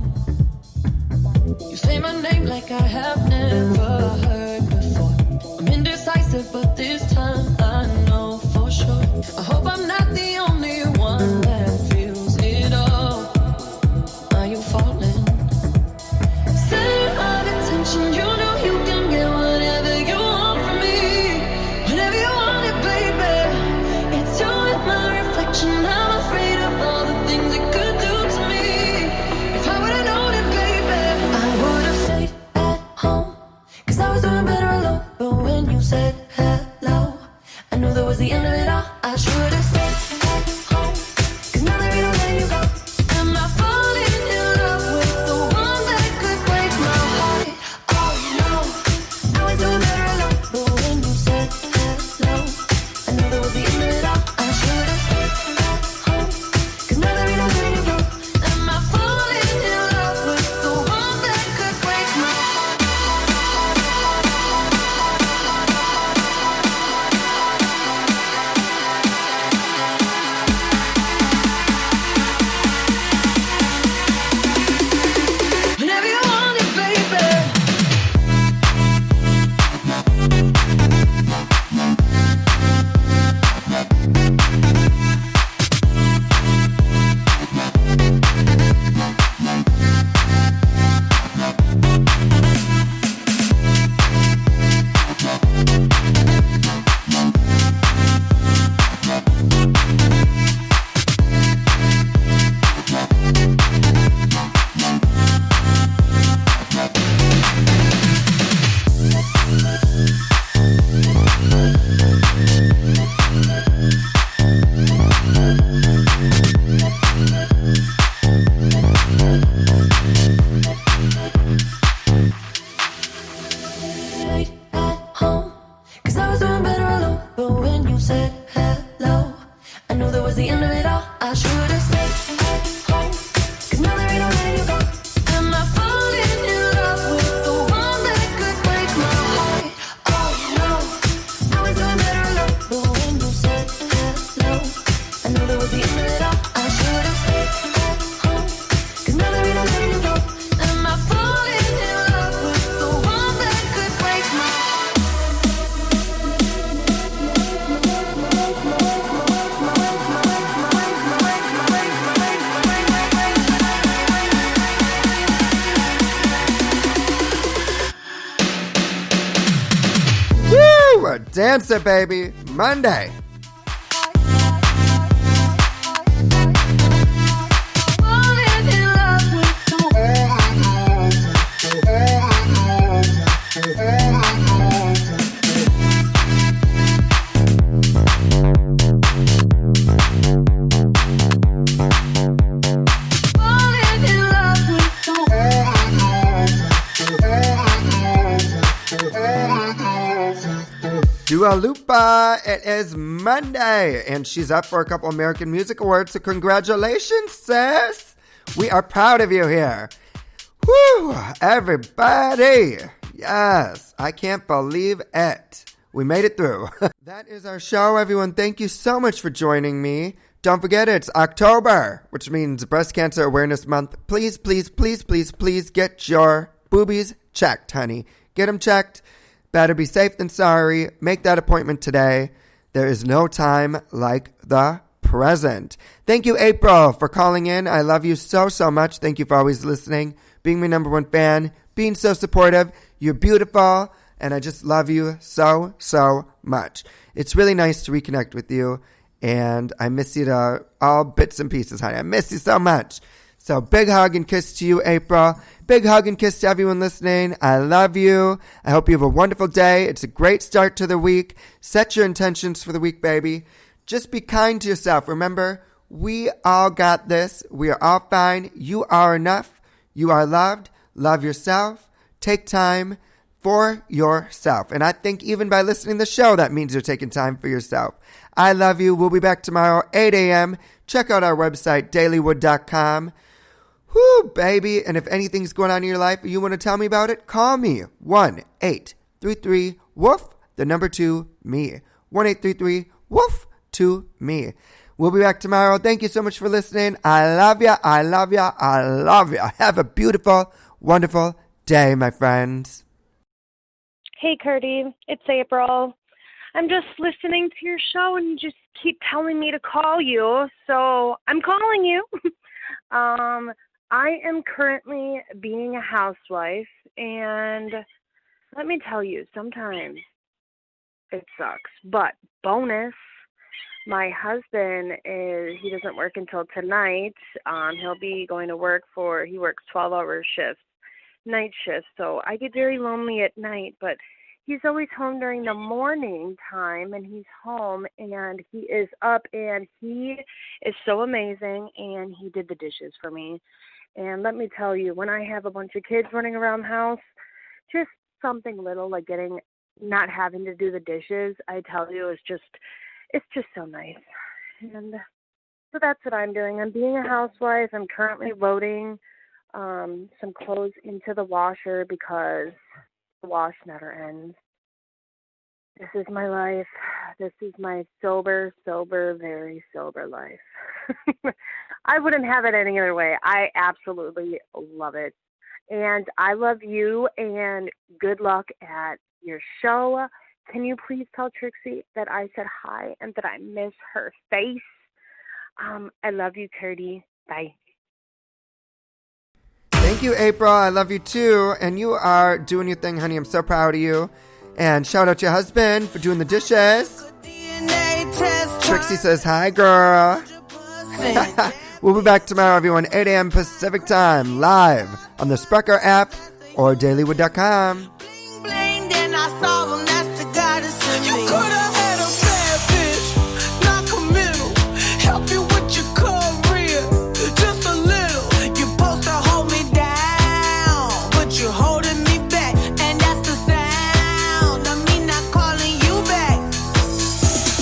You say my name like I have never heard before. I'm indecisive, but this time I know for sure. I hope I'm not the only one that feels it all. Are you falling? Center of attention, you know you can get whatever you want from me. Whenever you want it, baby. It's you and my reflection. I'm afraid of all the things it could do to me. If I would've known it, baby, I would've stayed at home. Cause I was doing better alone. But when you said hello, I knew that was the end of it all. I should've stayed at home. Cause now there ain't no letting you go. Am I falling in love with the one that could break my heart? Oh no, I was doing better alone. But when you said hello, I knew that was the end of it all. I should've stayed at home. Cause now there ain't no letting you go. Am I falling in love with the one that could break my heart? said hello. I knew that was the end of it all. I should have stayed at home, 'cause now there ain't no letting you go. Am I falling in love with the one that could break my heart? Oh no, I was doing better alone. But when you said hello, I knew that was the end of it all. I should have stayed at home, 'cause now there ain't no letting you go. Am I falling in love with the one that could break my heart? Woo! Dance it, baby. Monday. Falling in love with falling in love with Dua Lipa, it is Monday, and she's up for a couple American Music Awards, so congratulations, sis! We are proud of you here. Woo! Everybody! Yes, I can't believe it. We made it through. That is our show, everyone. Thank you so much for joining me. Don't forget, it's October, which means Breast Cancer Awareness Month. Please, please, please, please, please get your boobies checked, honey. Get them checked. Better be safe than sorry. Make that appointment today. There is no time like the present. Thank you, April, for calling in. I love you so, so much. Thank you for always listening, being my number one fan, being so supportive. You're beautiful, and I just love you so, so much. It's really nice to reconnect with you, and I miss you to all bits and pieces, honey. I miss you so much. So big hug and kiss to you, April. Big hug and kiss to everyone listening. I love you. I hope you have a wonderful day. It's a great start to the week. Set your intentions for the week, baby. Just be kind to yourself. Remember, we all got this. We are all fine. You are enough. You are loved. Love yourself. Take time for yourself. And I think even by listening to the show, that means you're taking time for yourself. I love you. We'll be back tomorrow, 8 a.m. Check out our website, dailywood.com. Whoo, baby. And if anything's going on in your life or you want to tell me about it, call me. 1-833-WOOF, the number 2, me. 1-833-WOOF-2-me. We'll be back tomorrow. Thank you so much for listening. I love ya. I love ya. I love ya. Have a beautiful, wonderful day, my friends. Hey, Curdy. It's April. I'm just listening to your show and you just keep telling me to call you, so I'm calling you. I am currently being a housewife, and let me tell you, sometimes it sucks. But bonus, my husband he doesn't work until tonight. He'll be going to work he works 12-hour shifts, night shifts, so I get very lonely at night, but he's always home during the morning time, and he's home, and he is up, and he is so amazing, and he did the dishes for me. And let me tell you, when I have a bunch of kids running around the house, just something little like not having to do the dishes, I tell you, it's just so nice. And so that's what I'm doing. I'm being a housewife. I'm currently loading some clothes into the washer because the wash never ends. This is my life. This is my sober, very sober life. I wouldn't have it any other way. I absolutely love it. And I love you, and good luck at your show. Can you please tell Trixie that I said hi and that I miss her face? I love you, Curdy. Bye. Thank you, April. I love you too. And you are doing your thing, honey. I'm so proud of you. And shout out to your husband for doing the dishes. Trixie says, hi, girl. We'll be back tomorrow, everyone, 8 a.m. Pacific time, live on the Spreaker app or dailywood.com.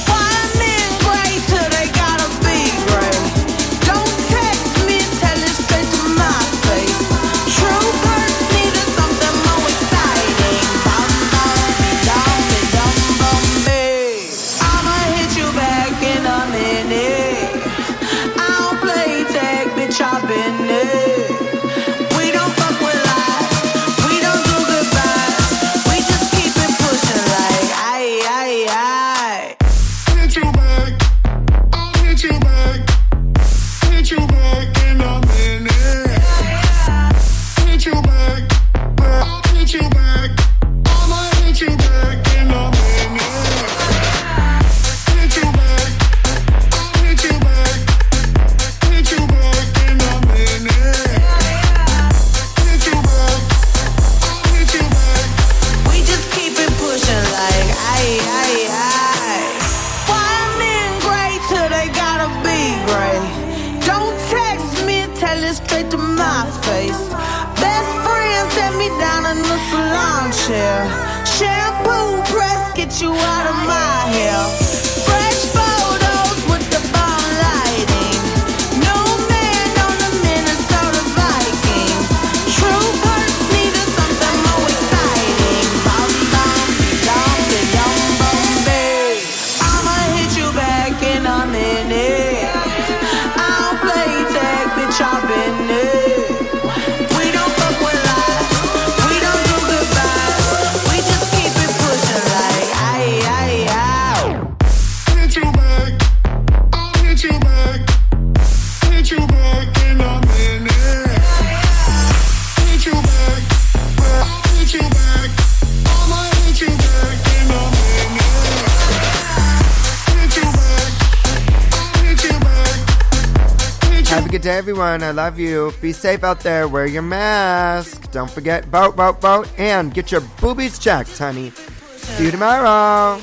Why face. Best friend set me down in the salon chair. Shampoo press, get you out of my hair. Fresh photos with the bomb lighting. New man on the Minnesota Vikings. True hurts needed something more exciting. Bum bum dum dum bum babe. I'ma hit you back in a minute. I don't play tag, bitch, I've been it. We don't fuck with lies. We don't do goodbyes. We just keep it pushing like aye, aye, aye. Hit you back. I'll hit you back. Hit you back in a minute. Hit you back. I'll hit you back. I'ma hit you back in a minute. Hit you back. I'll hit you back. Have a good day, everyone. I love you. Be safe out there. Wear your mask. Don't forget, vote, vote, vote. And get your boobies checked, honey. See you tomorrow.